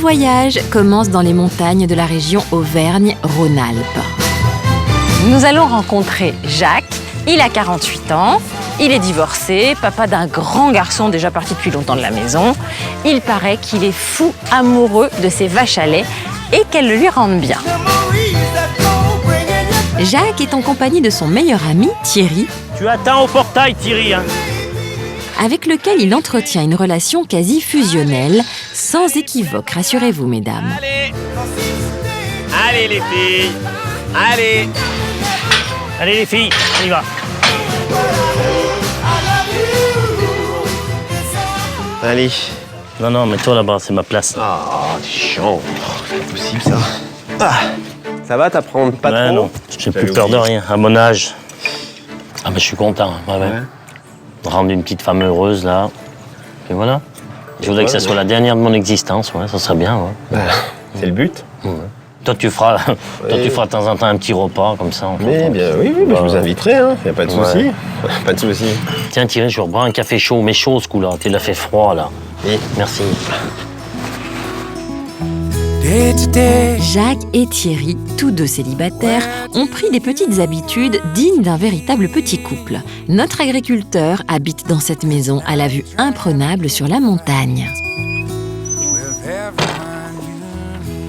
voyage commence dans les montagnes de la région Auvergne-Rhône-Alpes. Nous allons rencontrer Jacques. Il a 48 ans, il est divorcé, papa d'un grand garçon déjà parti depuis longtemps de la maison. Il paraît qu'il est fou amoureux de ses vaches à lait et qu'elles le lui rendent bien. Jacques est en compagnie de son meilleur ami, Thierry, Tu attends au portail, Thierry, hein. avec lequel il entretient une relation quasi fusionnelle, sans équivoque, rassurez-vous, mesdames. Allez, allez les filles, allez. Allez les filles, on y va. Allez. Non, mais toi là-bas, c'est ma place. Ah, t'es chiant. C'est pas possible, ça. Ah, ça va, t'apprends pas Ouais, trop? non, j'ai plus peur de rien, à mon âge. Ah, mais je suis content, ouais. Rendre une petite femme heureuse, là. Et voilà. Je voudrais que ça soit la dernière de mon existence, ouais, ça serait bien, ouais. Bah, c'est le but. Ouais. Toi, tu feras de temps en temps un petit repas, comme ça. Mais bien, oui, bah, je vous inviterai, hein. Y a pas de souci. Pas de souci. Tiens, Thierry, je vais reprendre un café chaud, mais chaud, ce coup-là. Tu l'as fait froid, là. Oui. Merci. Jacques et Thierry, tous deux célibataires, ont pris des petites habitudes dignes d'un véritable petit couple. Notre agriculteur habite dans cette maison à la vue imprenable sur la montagne.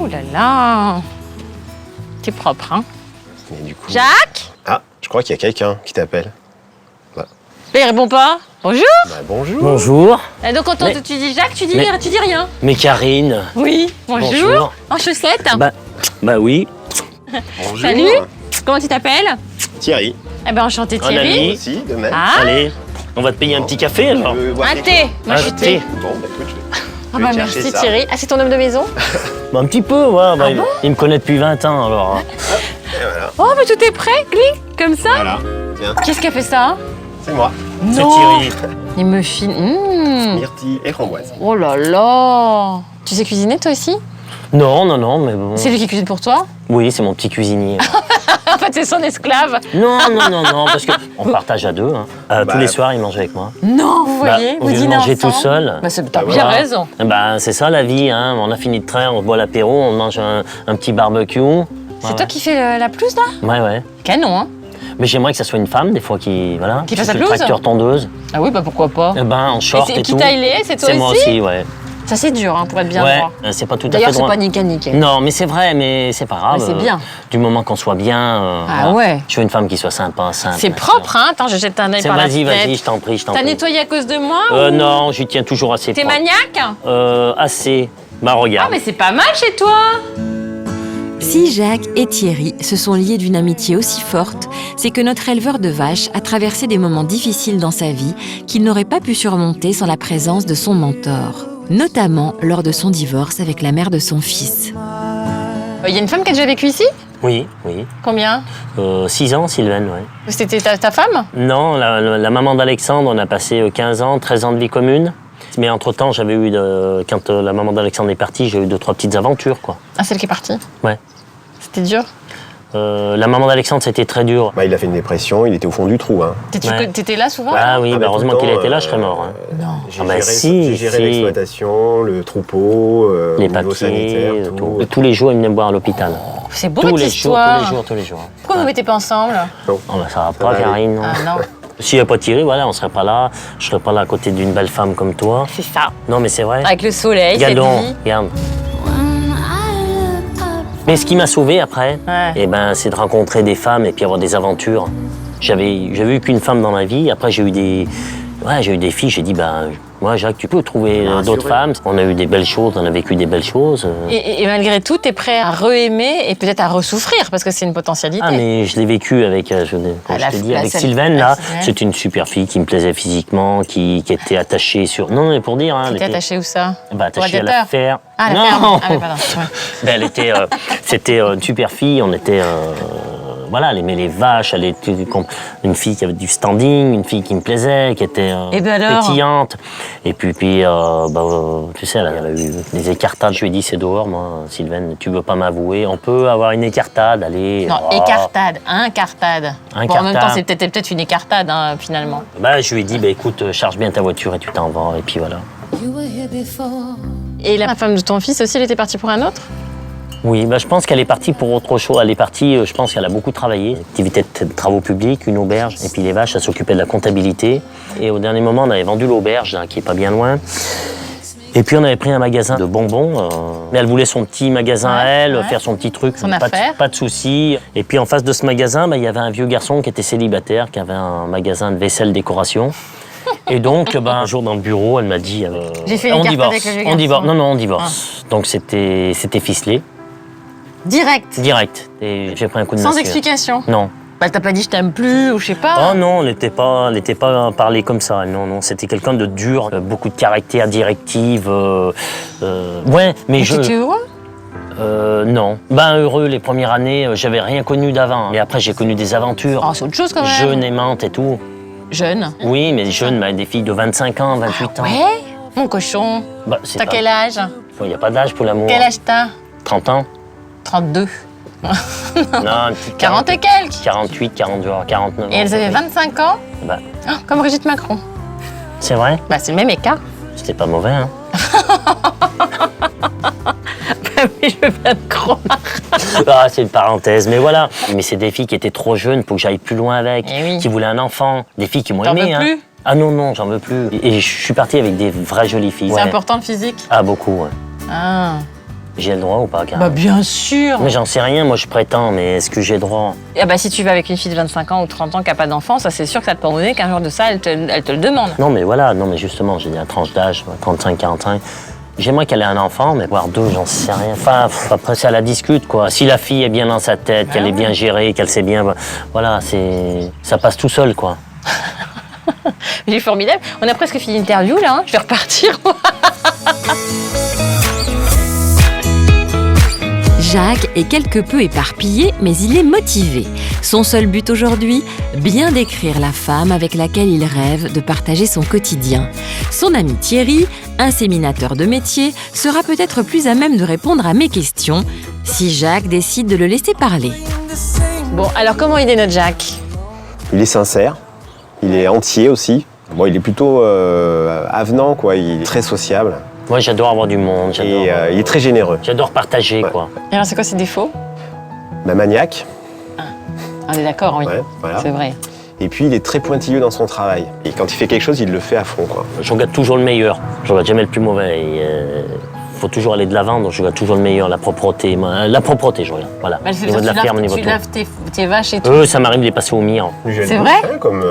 Oh là là, t'es propre, hein? Mais du coup... Jacques? Ah, je crois qu'il y a quelqu'un qui t'appelle. Mais il répond pas. Bonjour. Bah, bonjour. Bonjour. Et donc quand Mais- tu dis Jacques, tu dis rien. Mais Karine. Oui, bonjour. Bonjour. En chaussettes. Bah oui. Bonjour. Salut. Comment tu t'appelles? Thierry. Eh ben enchanté Un Thierry. ami. Aussi, de même. Ah, Allez, on va te payer un petit café, alors. Voir un quelqu'un. thé. Moi je suis Un thé. thé. Bon, bah écoute, je vais... Ah bah merci Thierry. Ah c'est ton homme de maison? Bah, un petit peu, ouais. Bah, il me connaît depuis 20 ans, alors. Et voilà. Oh mais tout est prêt, clic, comme ça. Voilà. Tiens, Qu'est-ce qui a fait ça? c'est moi. C'est Non. Thierry. Il me file. Myrtille et framboise. Oh là là. Tu sais cuisiner toi aussi? Non, mais bon. C'est lui qui cuisine pour toi? Oui, c'est mon petit cuisinier. En fait c'est son esclave. non, parce qu'on partage à deux. Hein. Tous les soirs, il mange avec moi. Non, vous voyez, Au vous lieu de dînez manger ensemble. tout seul. Bah, t'as bien Voilà. raison. Bah, c'est ça la vie, hein. On a fini de traire, on boit l'apéro, on mange un petit barbecue. C'est toi qui fais la pelouse là? Ouais. Canon, hein? Mais j'aimerais que ça soit une femme, des fois, qui Qui fasse la fait le pelouse. tracteur tondeuse. Ah oui, bah pourquoi pas? Eh ben, en short et, c'est qui tout. t'a ailé? C'est toi C'est moi aussi, ouais. Ça c'est dur hein, pour être bien Ouais, droit. c'est pas tout à fait D'ailleurs, c'est droit. pas nickel. Non, mais c'est vrai, mais c'est pas grave. Mais c'est bien. Du moment qu'on soit bien. Ah ouais. Je veux une femme qui soit sympa, simple. C'est bien propre, sûr. hein? Attends, je jette un œil par la fenêtre. Vas-y, je t'en prie. T'as nettoyé à cause de moi ou... Non, j'y tiens toujours assez T'es propre. maniaque? Assez. Bah, Ah, regarde. mais c'est pas mal chez toi! Si Jacques et Thierry se sont liés d'une amitié aussi forte, c'est que notre éleveur de vaches a traversé des moments difficiles dans sa vie qu'il n'aurait pas pu surmonter sans la présence de son mentor, notamment lors de son divorce avec la mère de son fils. Il y a une femme qui a déjà vécu ici? Oui. Combien? 6 ans, Sylvaine, ouais. C'était ta femme? Non, la maman d'Alexandre, on a passé 15 ans, 13 ans de vie commune. Mais entre-temps, j'avais eu, quand la maman d'Alexandre est partie, j'ai eu 2-3 petites aventures, quoi. Ah, celle qui est partie? Ouais. C'était dur? La maman d'Alexandre, c'était très dur. Bah, il a fait une dépression, il était au fond du trou. Hein. Ouais. T'étais là souvent? Ah oui, Ah, bah, tout heureusement le qu'il temps, était là, je serais mort. Hein. Non. Ah bah si, j'ai géré si. l'exploitation, le troupeau, Les au niveau papiers, sanitaire, tout. tout. Tous les jours, il venait me voir à l'hôpital. C'est beau Tous cette les jours, histoire. tous les jours. Pourquoi vous ne mettez pas ensemble? Oh, bah, ça va Ça pas, va aller. Karine. Non. Ah non, S'il n'y a pas Thierry, voilà, on serait pas là. Je serais pas là à côté d'une belle femme comme toi. c'est ça. Non, mais c'est vrai. Avec le soleil, cette Regarde, vie. regarde. Mais ce qui m'a sauvé après, Ouais. eh ben, c'est de rencontrer des femmes et puis avoir des aventures. J'avais eu qu'une femme dans ma vie. Après, j'ai eu des filles. J'ai dit, moi, Jacques, tu peux trouver d'autres femmes. On a eu des belles choses, on a vécu des belles choses. Et malgré tout, t'es prêt à re-aimer et peut-être à ressouffrir parce que c'est une potentialité. Ah, mais je l'ai vécu avec, comme je t'ai dit, avec Sylvaine, là. C'est une super fille qui me plaisait physiquement, qui était attachée sur... Non, mais pour dire, hein. T'étais attaché où ça? Bah, attachée à la radiateur. fer. Ah, la non. ferme. Ah, mais pardon. Ouais. Ben, elle était, c'était une super fille. On était, voilà, elle aimait les vaches. Elle était une fille qui avait du standing, une fille qui me plaisait, qui était Et ben alors pétillante. Et puis, tu sais, elle a eu des écartades. Je lui ai dit, c'est dehors, moi, Sylvaine. Tu veux pas m'avouer? On peut avoir une écartade, allez. Non, Oh. incartade. Bon, en même temps, Incartade. c'est peut-être une écartade, hein, finalement. Bah, je lui ai dit, écoute, charge bien ta voiture et tu t'en vas. Et puis voilà. Et la femme de ton fils aussi, elle était partie pour un autre? Oui, bah, je pense qu'elle est partie pour autre chose. Elle est partie, je pense qu'elle a beaucoup travaillé. Activité de travaux publics, une auberge. Et puis les vaches, elle s'occupait de la comptabilité. Et au dernier moment, on avait vendu l'auberge, qui est pas bien loin. Et puis on avait pris un magasin de bonbons. Mais elle voulait son petit magasin à elle, faire son petit truc. Son affaire. Pas de soucis. Et puis en face de ce magasin, bah, il y avait un vieux garçon qui était célibataire, qui avait un magasin de vaisselle décoration. Et donc, un jour dans le bureau, elle m'a dit J'ai fait une on carte divorce. avec le vieux On divorce. garçon. Non, on divorce. Donc c'était ficelé. Direct. Direct. Et j'ai pris un coup de Sans massue. explication. Non. Bah, elle t'a pas dit je t'aime plus ou je sais pas. Oh non, elle n'était pas parlée comme ça. Non, c'était quelqu'un de dur, beaucoup de caractère, directive. Ouais, mais Tu es heureux? non. Heureux, les premières années, j'avais rien connu d'avant. Mais après, j'ai connu des aventures. Oh, c'est autre chose quand même. Jeune, aimante et tout. Jeune. Oui, mais jeune, des filles de 25 ans, 28 ans. Ouais. Mon cochon. C'est T'as pas- quel âge? Il n'y a pas d'âge pour l'amour. Quel âge t'as? 30 ans 32. Non, un petit 40 et quelques. 48, 49 ans. Et elles avaient 25 ans? Bah, Oh, comme Brigitte Macron. c'est vrai, Bah, c'est le même écart. c'était pas mauvais, hein. Bah oui, je veux bien te croire. Ah, c'est une parenthèse, mais voilà. Mais c'est des filles qui étaient trop jeunes pour que j'aille plus loin avec, Eh oui. qui voulaient un enfant, des filles qui m'ont T'en aimé. veux plus? Ah non, j'en veux plus. Et je suis parti avec des vraies jolies filles. C'est Ouais. important le physique? Ah, beaucoup, ouais. Ah. J'ai le droit ou pas, Bah, Karen? bien sûr. Mais j'en sais rien, moi je prétends, mais est-ce que j'ai le droit? Ah bah, si tu vas avec une fille de 25 ans ou 30 ans qui n'a pas d'enfant, ça c'est sûr que ça te peut donner qu'un jour de ça, elle te le demande. Non, mais voilà, non, mais justement, j'ai la tranche d'âge, 35, 45. J'aimerais qu'elle ait un enfant, mais voire deux, j'en sais rien. Enfin, après, ça la discute, quoi. Si la fille est bien dans sa tête, qu'elle est bien gérée, qu'elle sait bien. Voilà, ça passe tout seul, quoi. Il est formidable. On a presque fini l'interview là, hein. Je vais repartir. Jacques est quelque peu éparpillé, mais il est motivé. Son seul but aujourd'hui, bien décrire la femme avec laquelle il rêve de partager son quotidien. Son ami Thierry, inséminateur de métier, sera peut-être plus à même de répondre à mes questions si Jacques décide de le laisser parler. Bon, alors comment il est notre Jacques? Il est sincère, il est entier aussi. Bon, il est plutôt avenant, quoi. Il est très sociable Moi, j'adore avoir du monde, et il est très généreux. j'adore partager, Ouais. quoi. Et alors c'est quoi ses défauts? Maniaque, On est d'accord, oui. ouais, voilà. C'est vrai. Et puis il est très pointilleux dans son travail. Et quand il fait quelque chose, il le fait à fond, quoi. Je regarde toujours le meilleur, je regarde jamais le plus mauvais. Il faut toujours aller de l'avant, donc je regarde toujours le meilleur, la propreté. La propreté, je regarde, voilà. Bah, Au niveau de la ferme, au niveau de tu tout. laves tes vaches et tout. Ça m'arrive de les passer au mire. C'est vrai?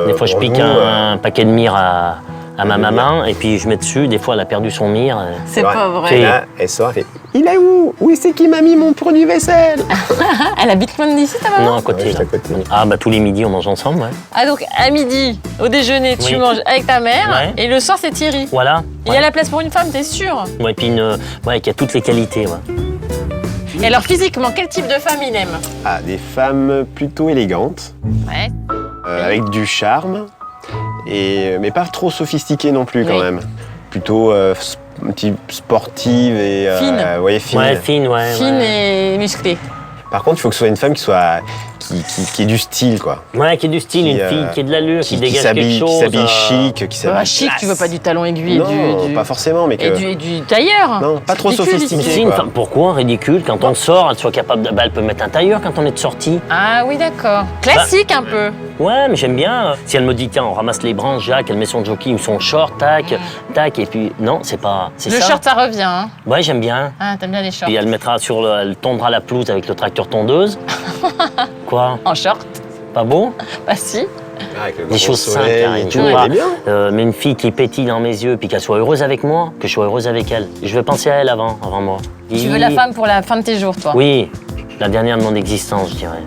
Des fois, je pique un paquet de mire à ma maman, et puis je mets dessus. Des fois, elle a perdu son mire. C'est pas vrai. C'est- Et là, elle sort, elle fait « Il est où? Où c'est qui m'a mis mon produit vaisselle ?» Elle habite loin d'ici, ta maman? Non, à côté, Ouais, juste là. à côté. Ah, tous les midis, on mange ensemble, ouais. Ah donc à midi, au déjeuner, tu Oui. manges avec ta mère Ouais. et le soir c'est Thierry. Voilà. Il y a la place pour une femme, t'es sûr? Ouais, et puis qui a toutes les qualités, ouais. Et alors physiquement, quel type de femme il aime? Ah, des femmes plutôt élégantes, Ouais. avec du charme, mais pas trop sophistiquées non plus, quand Oui. même. Plutôt un petit sportive et... Fine. Ouais, fine. Ouais, fine, ouais. Fine ouais. et musclée. Par contre, il faut que ce soit une femme qui ait du style, quoi. Ouais, qui est du style, Qui, une fille qui est de l'allure, qui dégage quelque s'habille chose. chic, qui s'habille Bah, chic, classe. tu veux pas du talon aiguille Non, et du... pas forcément, mais que... Et du tailleur. Non, pas trop Ridicule, sophistiqué. ici. Si, une quoi. femme, pourquoi? Ridicule. Quand on sort, elle soit capable de. Elle peut mettre un tailleur quand on est de sortie. Ah oui, d'accord. Classique un peu. Ouais, mais j'aime bien. Si elle me dit, tiens, on ramasse les branches, Jacques, elle met son jockey ou son short, tac, tac, et puis. Non, c'est pas. C'est Le ça. short, ça revient. Hein. Ouais, j'aime bien. Ah, t'aimes bien les shorts. Puis elle mettra elle tondra la pelouse avec le tracteur tondeuse. Quoi? En short? Pas beau? Bah si. Ah, avec le Des grand choses soleil simples, Karine, et tu tout, vois. il est bien. Mais une fille qui pétille dans mes yeux, puis qu'elle soit heureuse avec moi, que je sois heureuse avec elle. Je vais penser à elle avant moi. Tu veux la femme pour la fin de tes jours, toi? Oui, la dernière de mon existence, je dirais.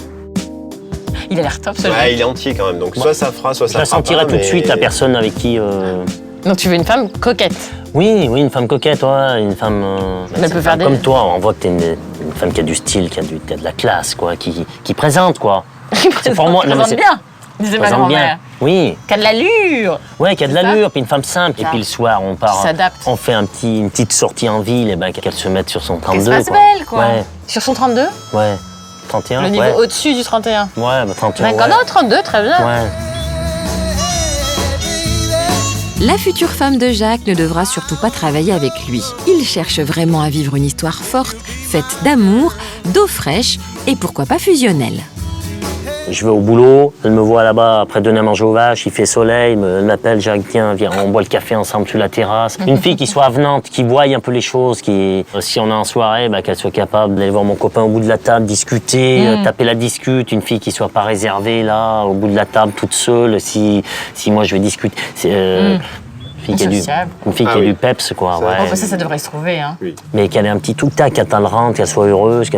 Il a l'air top, ce Ouais, Jacques. il est entier quand même, donc soit ça fera, soit Je ça la fera sentirai pas, tout de mais- suite, la personne avec qui. Donc tu veux une femme coquette. Oui, une femme coquette, ouais, une femme. Elle peut faire des- comme toi, on voit que t'es une femme qui a du style, qui a de la classe, quoi, qui présente, quoi. Il pour moi, non, mais présente c'est- bien, disait ma Présente bien. grand-mère. Oui, Qui a de l'allure. ouais, qui a de C'est ça. l'allure, puis une femme simple. Et Ça. puis le soir, on part. Qui s'adapte. On fait une petite sortie en ville, et ben qu'elle se mette sur son 32. Qu'elle se fasse belle, quoi. Ouais, Sur son 32, ouais. 31, le niveau ouais. au-dessus du 31. Ouais, bah 31. D'accord, ouais. non, 32, très bien. Ouais. La future femme de Jacques ne devra surtout pas travailler avec lui. Il cherche vraiment à vivre une histoire forte, faite d'amour, d'eau fraîche et pourquoi pas fusionnelle. Je vais au boulot, elle me voit là-bas après donner à manger aux vaches, il fait soleil, elle m'appelle, Jacques, tiens, viens, on boit le café ensemble sur la terrasse. Une fille qui soit avenante, qui voie un peu les choses, qui, si on est en soirée, qu'elle soit capable d'aller voir mon copain au bout de la table, discuter, taper la discute. Une fille qui soit pas réservée là, au bout de la table, toute seule, si moi je vais discuter. Une fille qui a du peps, quoi. Ouais. Ça devrait se trouver. Hein. Oui. Mais qu'elle ait un petit tout-tac, qu'elle le rentre, qu'elle soit heureuse,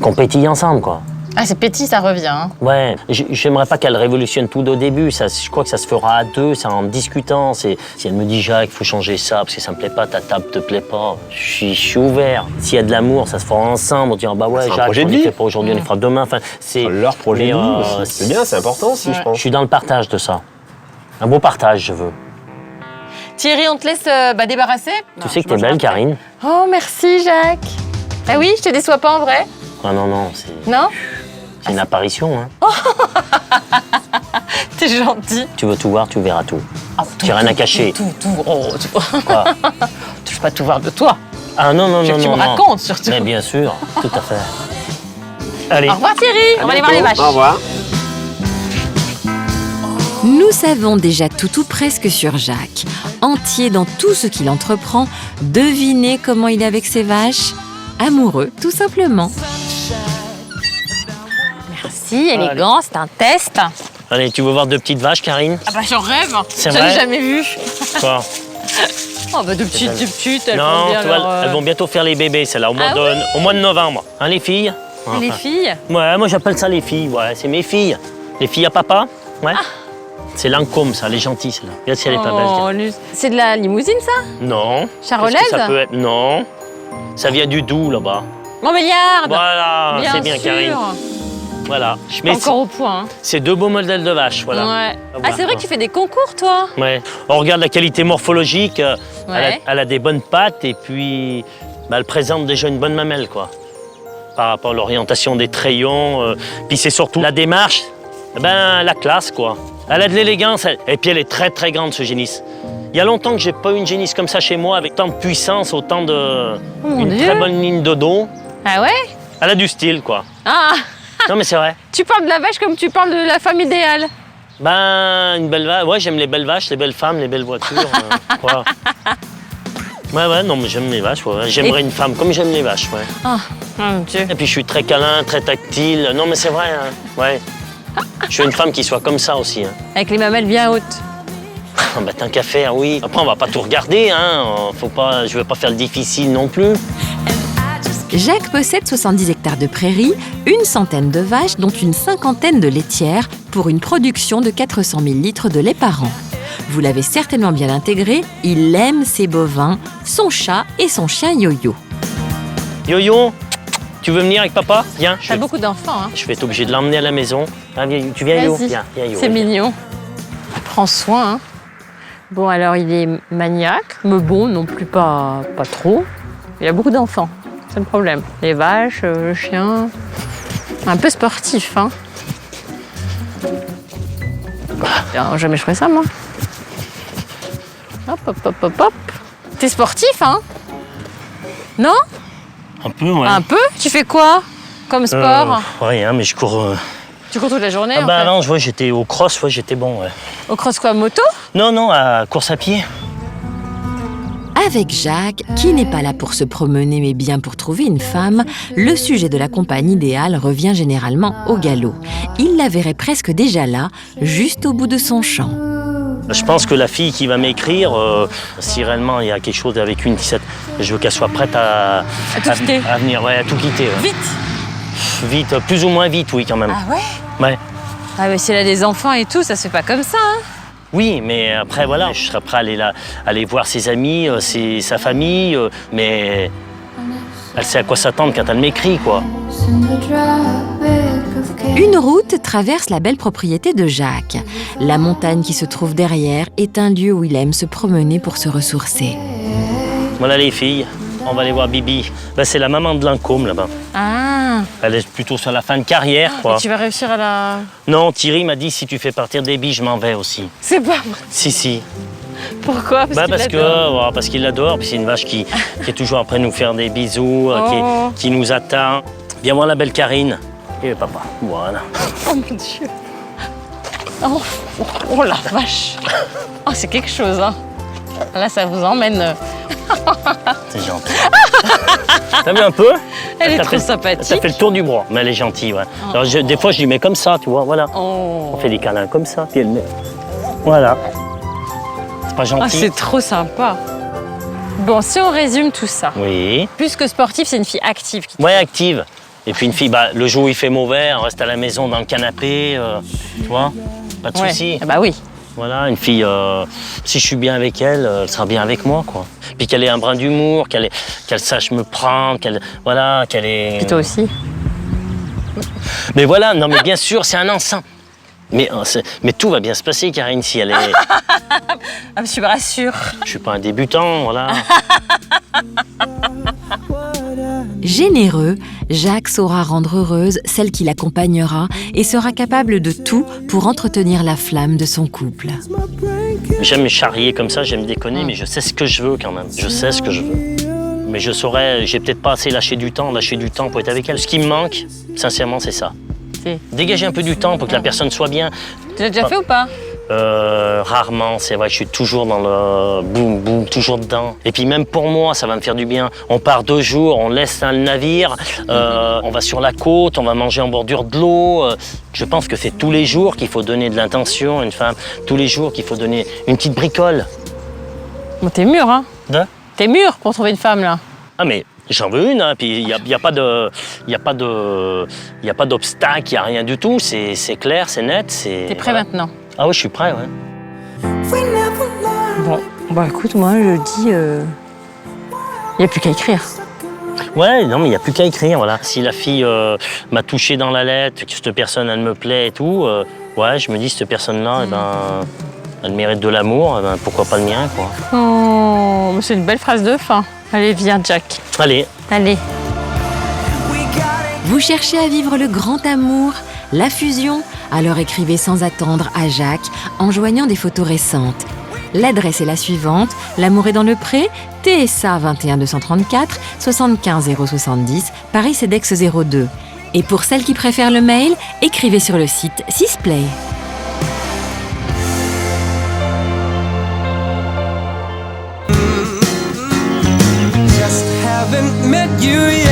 qu'on pétille ensemble, quoi. Ah, c'est petit, ça revient. Hein. Ouais, j'aimerais pas qu'elle révolutionne tout au début. Je crois que ça se fera à deux, c'est en discutant. Si elle me dit, Jacques, il faut changer ça parce que ça me plaît pas, ta table te plaît pas, je suis ouvert. S'il y a de l'amour, ça se fera ensemble. On dira, bah ouais, Jacques, on ne fait pas aujourd'hui, on le fera demain. Enfin, c'est leur projet de vie. C'est bien, c'est important aussi, je pense. Je suis dans le partage de ça. Un beau partage, je veux. Thierry, on te laisse débarrasser. Tu sais que t'es belle, Karine. Oh, merci, Jacques. Ah oui, je te déçois pas en vrai? Ah non, c'est... Non? C'est une apparition, hein. T'es gentil. Tu veux tout voir, tu verras tout. J'ai rien à cacher. Tout. Oh, Quoi? Je veux pas tout voir de toi. Ah non. Tu me racontes surtout. Mais bien sûr, tout à fait. Allez. Au revoir Thierry, on va aller voir les vaches. Au revoir. Nous savons déjà tout ou presque sur Jacques. Entier dans tout ce qu'il entreprend, devinez comment il est avec ses vaches? Amoureux, tout simplement. Merci, élégant, c'est un test. Allez, tu veux voir deux petites vaches, Karine? Ah bah j'en rêve. C'est J'en ai vrai? jamais vu. Quoi? Oh bah deux petites, elles non, vont bien tu vois, leur, elles vont bientôt faire les bébés, celles-là, au mois de novembre. Hein, les filles? Les filles? Ouais, moi j'appelle ça les filles, ouais, c'est mes filles. Les filles à papa? Ouais. C'est Lancôme, ça, elle est gentille, celle-là. Regarde si elle est pas belle. C'est de la limousine, ça? Non. Charolaise? Ça peut être... Non. Ça vient du Doubs, là-bas. Montbéliard. Voilà, c'est bien, sûr. Karine. Voilà. Je mets encore au point. Hein. C'est deux beaux modèles de vaches, voilà. Ouais. Voilà. Ah, c'est vrai que tu fais des concours, toi? Ouais. On regarde la qualité morphologique. Ouais. Elle a des bonnes pattes et puis elle présente déjà une bonne mamelle, quoi. Par rapport à l'orientation des trayons. Puis c'est surtout la démarche, la classe, quoi. Elle a de l'élégance et puis elle est très, très grande, ce génisse. Il y a longtemps que j'ai pas eu une génisse comme ça chez moi, avec tant de puissance, autant de... une très bonne ligne de dos. Ah ouais? Elle a du style, quoi. Ah! Non, mais c'est vrai. Tu parles de la vache comme tu parles de la femme idéale. Une belle vache. Ouais, j'aime les belles vaches, les belles femmes, les belles voitures. Ouais, non, mais j'aime les vaches. Ouais. J'aimerais une femme comme j'aime les vaches, ouais. Oh, mon Dieu. Et puis je suis très câlin, très tactile. Non, mais c'est vrai, hein. Ouais. Je veux une femme qui soit comme ça aussi. Hein. Avec les mamelles bien hautes. Tant qu'à faire, oui. Après, on va pas tout regarder, hein. Je veux pas faire le difficile non plus. Jacques possède 70 hectares de prairies, une centaine de vaches, dont une cinquantaine de laitières, pour une production de 400 000 litres de lait par an. Vous l'avez certainement bien intégré, il aime ses bovins, son chat et son chien Yo-Yo. Yo-Yo, tu veux venir avec papa? Viens. T'as beaucoup d'enfants, hein? Je vais être obligé de l'emmener à la maison. Ah, tu viens, Yo? Viens, Yo. C'est mignon. Prends soin, hein? Bon, alors, il est maniaque, mais bon, non plus pas trop. Il a beaucoup d'enfants, c'est le problème. Les vaches, le chien... Un peu sportif, hein? Jamais je ferais ça, moi. Hop. T'es sportif, hein? Non? Un peu, ouais. Un peu? Tu fais quoi comme sport? Rien, mais je cours... Tu cours toute la journée, en fait? Non, j'étais au cross, j'étais bon, ouais. Au cross quoi, moto? Non, à course à pied. Avec Jacques, qui n'est pas là pour se promener mais bien pour trouver une femme, le sujet de la compagne idéale revient généralement au galop. Il la verrait presque déjà là, juste au bout de son champ. Je pense que la fille qui va m'écrire, si réellement il y a quelque chose avec une 17, je veux qu'elle soit prête à tout quitter. À venir, ouais, à tout quitter. Ouais. Vite, plus ou moins vite, oui, quand même. Ah ouais? Ouais. Ah mais si elle a des enfants et tout, ça se fait pas comme ça, hein? Oui, mais après, voilà, je serais prêt à aller voir ses amis, sa famille, mais elle sait à quoi s'attendre quand elle m'écrit, quoi. Une route traverse la belle propriété de Jacques. La montagne qui se trouve derrière est un lieu où il aime se promener pour se ressourcer. Voilà les filles, on va aller voir Bibi. C'est la maman de Lancôme, là-bas. Ah. Elle est plutôt sur la fin de carrière, quoi. Et tu vas réussir à la... Non, Thierry m'a dit, si tu fais partir des billes, je m'en vais aussi. C'est pas vrai. Si. Pourquoi? Parce qu'il l'adore, puis c'est une vache qui est toujours après nous faire des bisous, qui nous attend. Viens voir la belle Karine. Et papa, voilà. Oh mon Dieu. Oh la vache. Oh, c'est quelque chose, hein. Là, ça vous emmène. C'est gentil. T'as vu un peu? Elle est trop sympathique. Ça fait le tour du bras, mais elle est gentille, ouais. Alors, des fois, je lui mets comme ça, tu vois, voilà. Oh. On fait des câlins comme ça, puis elle met. Voilà. C'est pas gentil? Ah, c'est trop sympa. Bon, si on résume tout ça. Oui. Plus que sportive, c'est une fille active. Ouais, active. Et puis une fille, le jour où il fait mauvais, on reste à la maison dans le canapé, tu vois, pas de souci. Ah bah oui. Voilà, une fille, si je suis bien avec elle, elle sera bien avec moi, quoi. Puis qu'elle ait un brin d'humour, qu'elle sache me prendre, qu'elle ait... Et toi aussi. Mais voilà, non mais bien sûr, c'est un ensemble. Mais tout va bien se passer, Karine, si elle est... Ah, je me rassure. Je suis pas un débutant, voilà. Généreux, Jacques saura rendre heureuse celle qui l'accompagnera et sera capable de tout pour entretenir la flamme de son couple. J'aime me charrier comme ça, j'aime déconner, mais je sais ce que je veux quand même. Je sais ce que je veux. Mais je saurais, j'ai peut-être pas assez lâché du temps pour être avec elle. Ce qui me manque, sincèrement, c'est ça. Dégager un peu du temps pour que la personne soit bien. Tu l'as déjà fait ou pas? Rarement, c'est vrai, je suis toujours dans le boum, boum, toujours dedans. Et puis même pour moi, ça va me faire du bien. On part 2 jours, on laisse le navire, on va sur la côte, on va manger en bordure de l'eau. Je pense que c'est tous les jours qu'il faut donner de l'intention à une femme, tous les jours qu'il faut donner une petite bricole. Bon, t'es mûr, hein? T'es mûr pour trouver une femme, là. Ah mais j'en veux une, hein. Puis il n'y a pas d'obstacle, il n'y a rien du tout, c'est clair, c'est net. T'es prêt maintenant? Ah oui, je suis prêt, ouais. Bon, bah écoute, moi je dis, il n'y a plus qu'à écrire. Ouais, non, mais il n'y a plus qu'à écrire, voilà. Si la fille m'a touché dans la lettre, que cette personne, elle me plaît et tout, ouais, je me dis, cette personne-là, elle mérite de l'amour, pourquoi pas le mien, quoi. Oh, c'est une belle phrase de fin. Allez, viens, Jack. Allez. Allez. Vous cherchez à vivre le grand amour, la fusion? Alors écrivez sans attendre à Jacques en joignant des photos récentes. L'adresse est la suivante: L'Amour est dans le Pré, TSA 21 234 75 070, Paris CEDEX 02. Et pour celles qui préfèrent le mail, écrivez sur le site Sisplay. Just haven't met you yet.